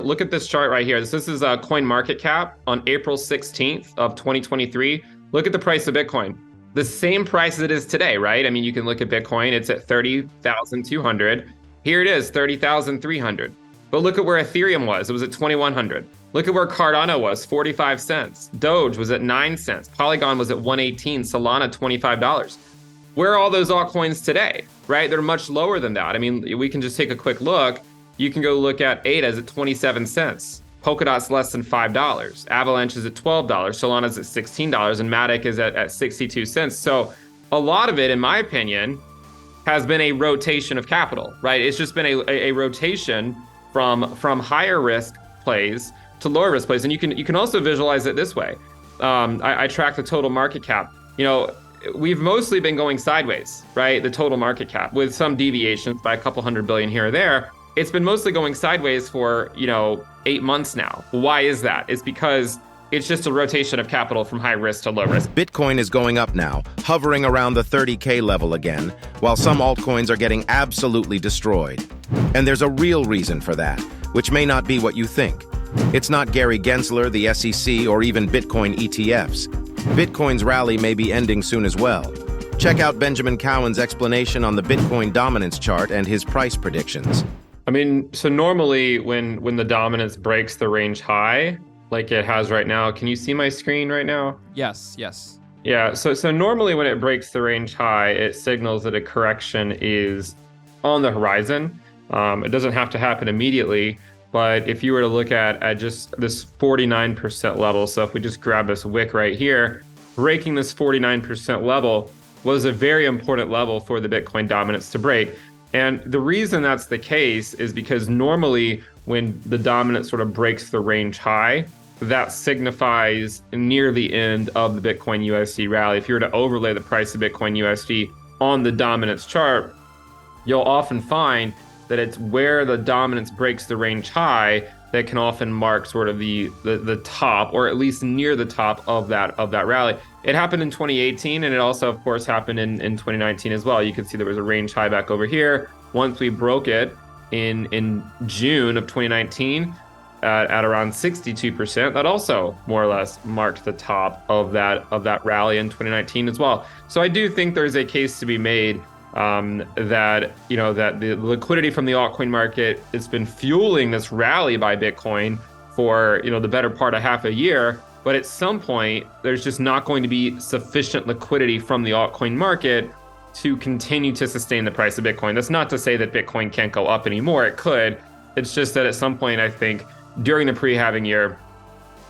Look at this chart right here. This is a coin market cap on April 16th of 2023. Look at the price of Bitcoin. The same price as it is today, right? I mean, you can look at Bitcoin. It's at 30,200. Here it is, 30,300. But look at where Ethereum was. It was at 2,100. Look at where Cardano was, 45 cents. Doge was at 9 cents. Polygon was at 118. Solana, $25. Where are all those altcoins today, right? They're much lower than that. I mean, we can just take a quick look. You can go look at ADA's at 27 cents. Polkadot's less than $5. Avalanche is at $12. Solana's at $16. And Matic is at 62 cents. So a lot of it, in my opinion, has been a rotation of capital, right? It's just been a rotation from higher risk plays to lower risk plays. And you can also visualize it this way. I track the total market cap. You know, we've mostly been going sideways, right? The total market cap with some deviations by a couple $100 billion here or there. It's been mostly going sideways for, 8 months now. Why is that? It's because it's just a rotation of capital from high risk to low risk. Bitcoin is going up now, hovering around the 30K level again, while some altcoins are getting absolutely destroyed. And there's a real reason for that, which may not be what you think. It's not Gary Gensler, the SEC, or even Bitcoin ETFs. Bitcoin's rally may be ending soon as well. Check out Benjamin Cowan's explanation on the Bitcoin dominance chart and his price predictions. I mean, so normally when the dominance breaks the range high, like it has right now, can you see my screen right now? Yes. Yeah, so normally when it breaks the range high, it signals that a correction is on the horizon. It doesn't have to happen immediately, but if you were to look at just this 49% level, so if we just grab this wick right here, breaking this 49% level was a very important level for the Bitcoin dominance to break. And the reason that's the case is because normally when the dominance sort of breaks the range high, that signifies near the end of the Bitcoin USD rally. If you were to overlay the price of Bitcoin USD on the dominance chart, you'll often find that it's where the dominance breaks the range high that can often mark sort of the top, or at least near the top of that rally. It happened in 2018, and it also, of course, happened in 2019 as well. You can see there was a range high back over here. Once we broke it in June of 2019 at around 62%, that also more or less marked the top of that rally in 2019 as well. So I do think there's a case to be made that the liquidity from the altcoin market has been fueling this rally by Bitcoin for the better part of half a year. But at some point, there's just not going to be sufficient liquidity from the altcoin market to continue to sustain the price of Bitcoin. That's not to say that Bitcoin can't go up anymore. It could. It's just that at some point, I think during the pre-halving year,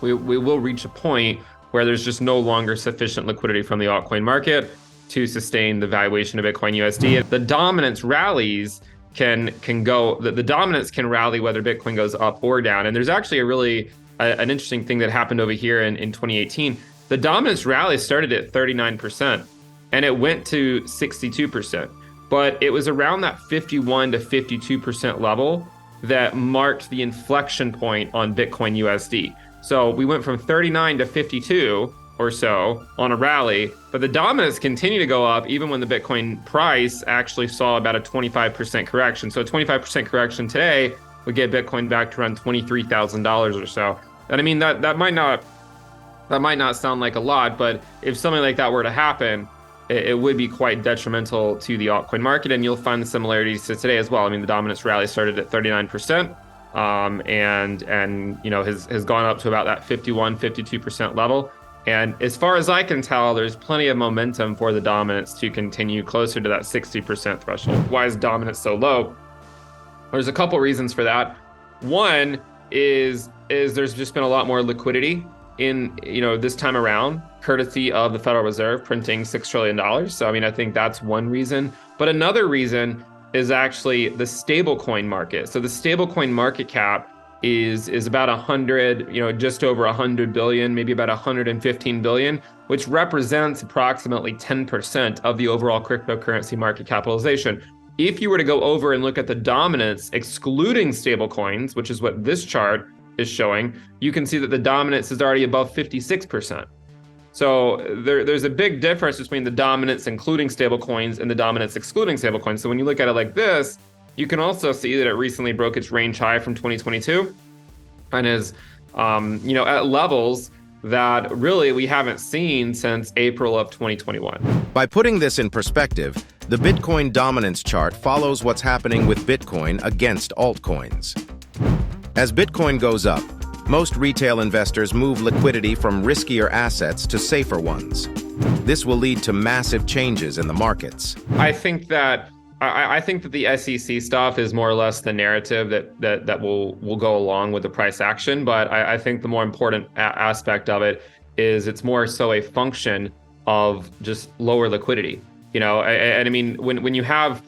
we will reach a point where there's just no longer sufficient liquidity from the altcoin market to sustain the valuation of Bitcoin USD. The dominance rallies can go, the dominance can rally whether Bitcoin goes up or down. And there's actually an interesting thing that happened over here in 2018. The dominance rally started at 39% and it went to 62%. But it was around that 51 to 52% level that marked the inflection point on Bitcoin USD. So we went from 39 to 52 or so on a rally, but the dominance continued to go up even when the Bitcoin price actually saw about a 25% correction. So a 25% correction today would get Bitcoin back to around $23,000 or so. And I mean, that might not sound like a lot, but if something like that were to happen, it would be quite detrimental to the altcoin market. And you'll find the similarities to today as well. I mean, the dominance rally started at 39%, and has gone up to about that 51, 52% level. And as far as I can tell, there's plenty of momentum for the dominance to continue closer to that 60% threshold. Why is dominance so low? There's a couple reasons for that. One is there's just been a lot more liquidity in this time around, courtesy of the Federal Reserve printing $6 trillion. So I mean, I think that's one reason. But another reason is actually the stablecoin market. So the stablecoin market cap is about 100, just over 100 billion, maybe about 115 billion, which represents approximately 10% of the overall cryptocurrency market capitalization. If you were to go over and look at the dominance, excluding stablecoins, which is what this chart is showing, you can see that the dominance is already above 56%. So there's a big difference between the dominance including stablecoins and the dominance excluding stablecoins. So when you look at it like this, you can also see that it recently broke its range high from 2022. and is at levels that really we haven't seen since April of 2021. By putting this in perspective, the Bitcoin dominance chart follows what's happening with Bitcoin against altcoins. As Bitcoin goes up, most retail investors move liquidity from riskier assets to safer ones. This will lead to massive changes in the markets. I think that the SEC stuff is more or less the narrative that will go along with the price action. But I think the more important aspect of it is it's more so a function of just lower liquidity. And I mean, when you have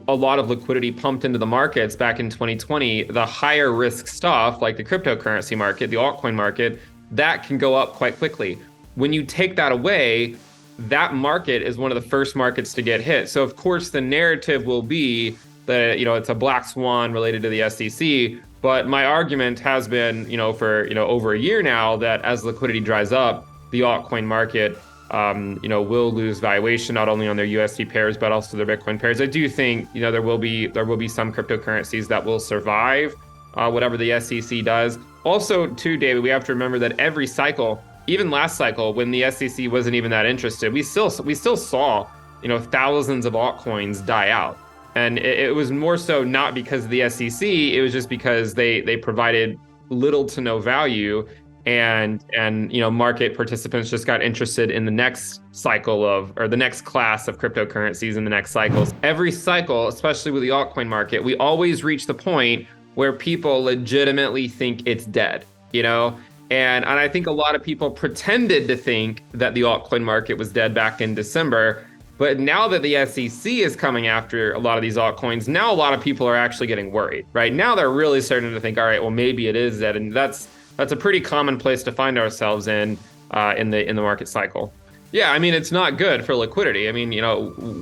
a lot of liquidity pumped into the markets back in 2020, the higher risk stuff like the cryptocurrency market, the altcoin market, that can go up quite quickly. When you take that away, that market is one of the first markets to get hit. So of course the narrative will be that it's a black swan related to the SEC. But my argument has been for over a year now that as liquidity dries up, the altcoin market will lose valuation not only on their USD pairs but also their Bitcoin pairs. I do think there will be some cryptocurrencies that will survive whatever the SEC does. Also, too, David, we have to remember that every cycle, even last cycle when the SEC wasn't even that interested, we still saw thousands of altcoins die out, and it was more so not because of the SEC. It was just because they provided little to no value. And market participants just got interested in the next cycle or the next class of cryptocurrencies in the next cycles. Every cycle, especially with the altcoin market, we always reach the point where people legitimately think it's dead, And I think a lot of people pretended to think that the altcoin market was dead back in December. But now that the SEC is coming after a lot of these altcoins, now a lot of people are actually getting worried, right? Now they're really starting to think, all right, well, maybe it is dead. And that's a pretty common place to find ourselves in the market cycle. Yeah, I mean, it's not good for liquidity. I mean,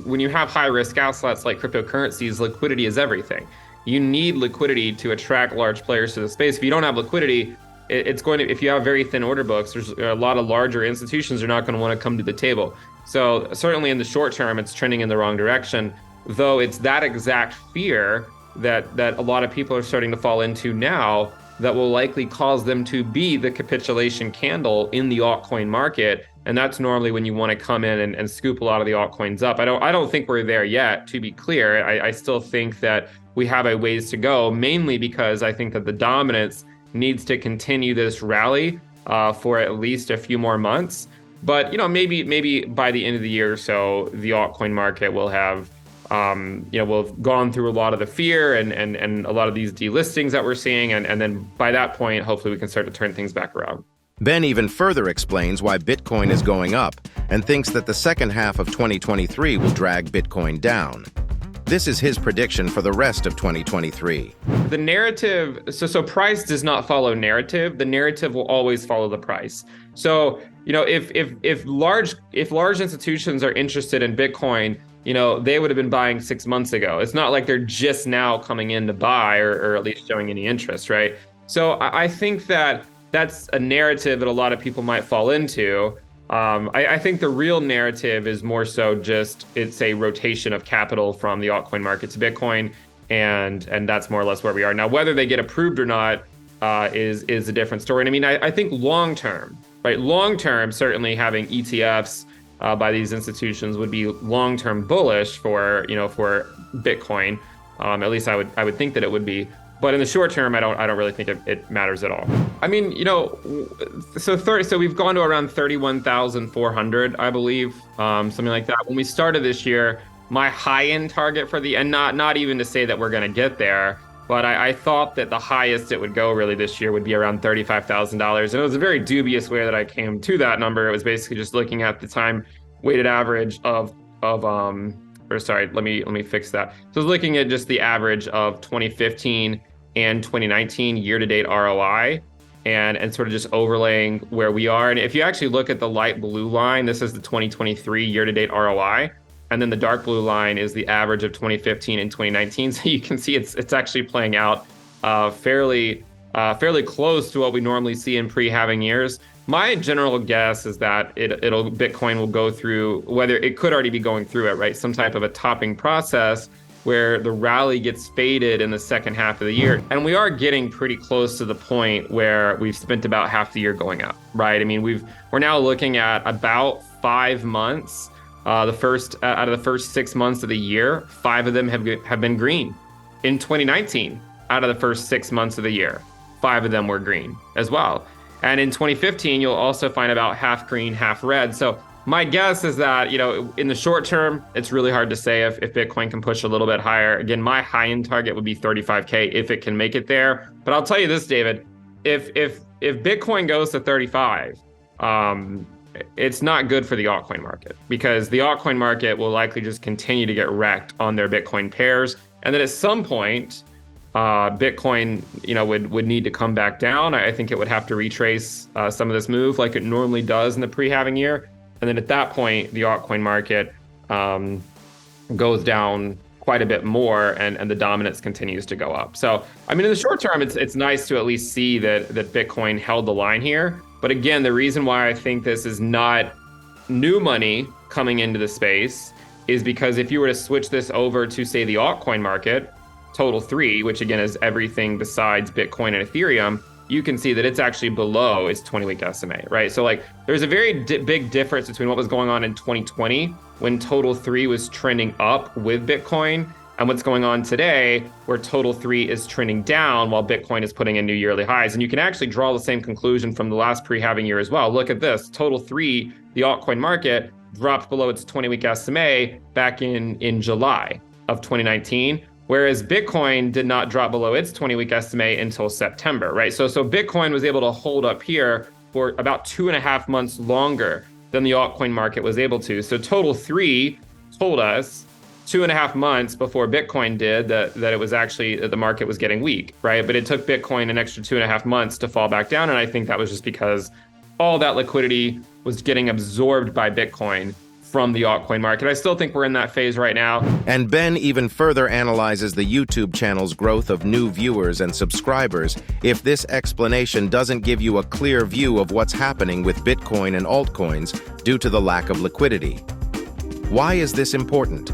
when you have high risk assets like cryptocurrencies, liquidity is everything. You need liquidity to attract large players to the space. If you don't have liquidity, if you have very thin order books, there's a lot of larger institutions are not going to want to come to the table. So certainly in the short term, it's trending in the wrong direction, though it's that exact fear that a lot of people are starting to fall into now that will likely cause them to be the capitulation candle in the altcoin market. And that's normally when you want to come in and scoop a lot of the altcoins up. I don't think we're there yet, to be clear. I still think that we have a ways to go, mainly because I think that the dominance needs to continue this rally for at least a few more months. But maybe by the end of the year or so, the altcoin market will have we'll have gone through a lot of the fear and a lot of these delistings that we're seeing. And then by that point, hopefully we can start to turn things back around. Ben even further explains why Bitcoin is going up and thinks that the second half of 2023 will drag Bitcoin down. This is his prediction for the rest of 2023. The narrative, so price does not follow narrative. The narrative will always follow the price. So, if large institutions are interested in Bitcoin, they would have been buying 6 months ago. It's not like they're just now coming in to buy or at least showing any interest, right? So I think that's a narrative that a lot of people might fall into. I think the real narrative is more so just it's a rotation of capital from the altcoin market to Bitcoin, and that's more or less where we are now. Whether they get approved or not is a different story. And I mean, I think long term, right? Long term, certainly having ETFs by these institutions would be long-term bullish for Bitcoin. At least I would think that it would be. But in the short term, I don't really think it matters at all. I mean, so we've gone to around 31,400, I believe, something like that. When we started this year, my high-end target and not even to say that we're going to get there, but I thought that the highest it would go really this year would be around $35,000. And it was a very dubious way that I came to that number. It was basically just looking at the time weighted average let me fix that. So I was looking at just the average of 2015 and 2019 year-to-date ROI and sort of just overlaying where we are. And if you actually look at the light blue line, this is the 2023 year-to-date ROI. And then the dark blue line is the average of 2015 and 2019. So you can see it's actually playing out fairly close to what we normally see in pre-halving years. My general guess is that Bitcoin will go through, whether it could already be going through it, right? Some type of a topping process. where the rally gets faded in the second half of the year. And we are getting pretty close to the point where we've spent about half the year going up, right? I mean, we're now looking at about 5 months. Out of the first 6 months of the year, 5 of them have been green. In 2019, out of the first 6 months of the year, 5 of them were green as well. And in 2015, you'll also find about half green, half red. So my guess is that, in the short term, it's really hard to say if Bitcoin can push a little bit higher. Again, my high-end target would be 35K if it can make it there. But I'll tell you this, David, if Bitcoin goes to 35, it's not good for the altcoin market, because the altcoin market will likely just continue to get wrecked on their Bitcoin pairs. And then at some point, Bitcoin, would need to come back down. I think it would have to retrace some of this move like it normally does in the pre-halving year. And then at that point, the altcoin market goes down quite a bit more, and the dominance continues to go up. So, I mean, in the short term, it's nice to at least see that Bitcoin held the line here. But again, the reason why I think this is not new money coming into the space is because if you were to switch this over to, say, the altcoin market, Total 3, which again is everything besides Bitcoin and Ethereum, you can see that it's actually below its 20-week SMA, right? So there's a very big difference between what was going on in 2020 when Total 3 was trending up with Bitcoin and what's going on today where Total 3 is trending down while Bitcoin is putting in new yearly highs. And you can actually draw the same conclusion from the last pre-halving year as well. Look at this, Total 3, the altcoin market, dropped below its 20-week SMA back in July of 2019. Whereas Bitcoin did not drop below its 20-week SMA until September, right? So Bitcoin was able to hold up here for about 2.5 months longer than the altcoin market was able to. So Total 3 told us 2.5 months before Bitcoin did that it was actually, that the market was getting weak, right? But it took Bitcoin an extra 2.5 months to fall back down. And I think that was just because all that liquidity was getting absorbed by Bitcoin from the altcoin market. I still think we're in that phase right now. And Ben even further analyzes the YouTube channel's growth of new viewers and subscribers if this explanation doesn't give you a clear view of what's happening with Bitcoin and altcoins due to the lack of liquidity. Why is this important?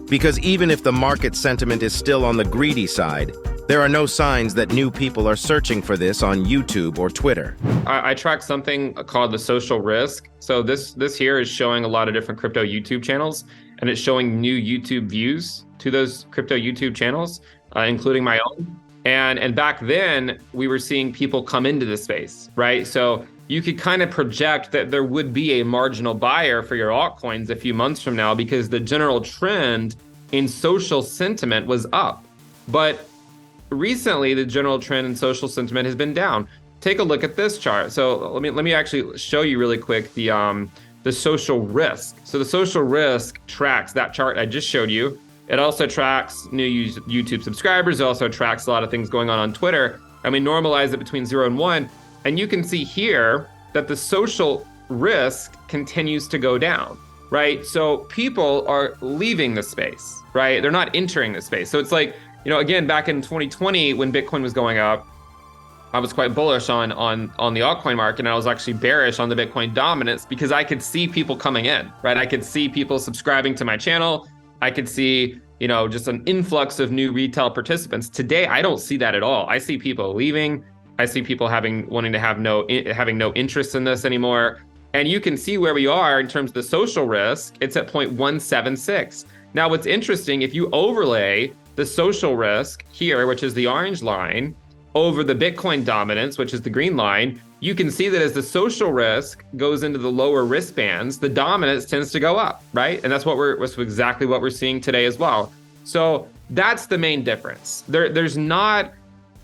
Because even if the market sentiment is still on the greedy side, there are no signs that new people are searching for this on YouTube or Twitter. I track something called the social risk. So this here is showing a lot of different crypto YouTube channels, and it's showing new YouTube views to those crypto YouTube channels, including my own. And back then, we were seeing people come into the space, right? So you could kind of project that there would be a marginal buyer for your altcoins a few months from now because the general trend in social sentiment was up. But recently, the general trend in social sentiment has been down. Take a look at this chart. So let me actually show you really quick the social risk. So the social risk tracks that chart I just showed you. It also tracks new YouTube subscribers. It also tracks a lot of things going on Twitter. And we normalize it between 0 and 1. And you can see here that the social risk continues to go down, right? So people are leaving the space, right? They're not entering the space. So it's like, again, back in 2020, when Bitcoin was going up, I was quite bullish on the altcoin market, and I was actually bearish on the Bitcoin dominance because I could see people coming in, right? I could see people subscribing to my channel. I could see, just an influx of new retail participants. Today, I don't see that at all. I see people leaving. I see people having no interest in this anymore. And you can see where we are in terms of the social risk. It's at 0.176. Now, what's interesting, if you overlay the social risk here, which is the orange line, over the Bitcoin dominance, which is the green line, you can see that as the social risk goes into the lower risk bands, the dominance tends to go up, right? And that's exactly what we're seeing today as well. So that's the main difference. There's not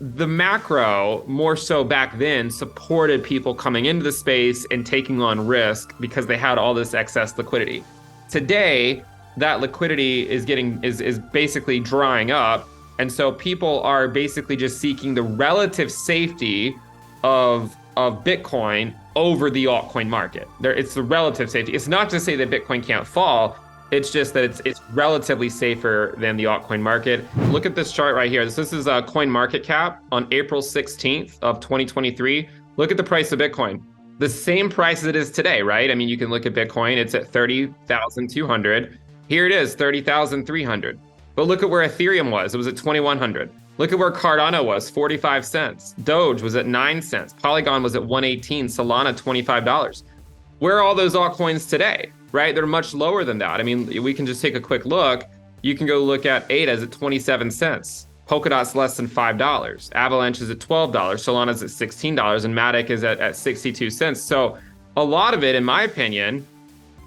the macro, more so back then, supported people coming into the space and taking on risk because they had all this excess liquidity. Today, that liquidity is basically drying up. And so people are basically just seeking the relative safety of Bitcoin over the altcoin market. It's the relative safety. It's not to say that Bitcoin can't fall. It's just that it's relatively safer than the altcoin market. Look at this chart right here. This is Coin Market Cap on April 16th of 2023. Look at the price of Bitcoin. The same price as it is today, right? I mean, you can look at Bitcoin. It's at 30,200. Here it is, 30,300. But look at where Ethereum was. It was at 2,100. Look at where Cardano was, 45 cents. Doge was at 9 cents. Polygon was at 118. Solana, $25. Where are all those altcoins today, right? They're much lower than that. I mean, we can just take a quick look. You can go look at ADA's at 27 cents. Polkadot's less than $5. Avalanche is at $12. Solana's at $16. And Matic is at 62 cents. So a lot of it, in my opinion,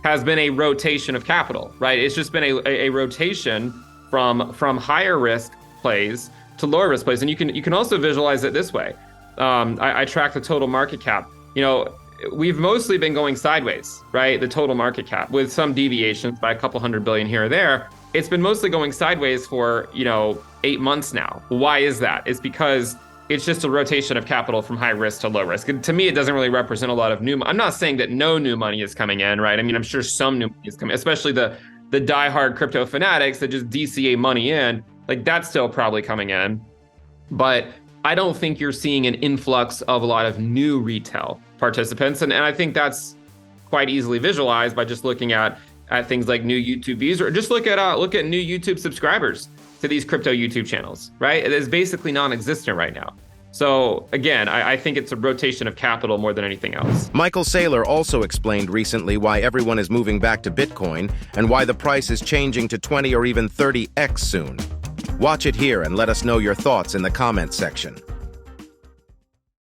has been a rotation of capital, right? It's just been a rotation from higher risk plays to lower risk plays. And you can also visualize it this way. I track the total market cap. You know, we've mostly been going sideways, right? The total market cap, with some deviations by a couple $100 billion here or there. It's been mostly going sideways for, 8 months now. Why is that? It's because it's just a rotation of capital from high risk to low risk. And to me, it doesn't really represent a lot of new. I'm not saying that no new money is coming in, right? I mean, I'm sure some new money is coming, especially the diehard crypto fanatics that just DCA money in. Like, that's still probably coming in. But I don't think you're seeing an influx of a lot of new retail participants. And I think that's quite easily visualized by just looking at things like new YouTube views, or just look at new YouTube subscribers to these crypto YouTube channels, right? It is basically non-existent right now. So again, I think it's a rotation of capital more than anything else. Michael Saylor also explained recently why everyone is moving back to Bitcoin and why the price is changing to 20 or even 30x soon. Watch it here and let us know your thoughts in the comments section.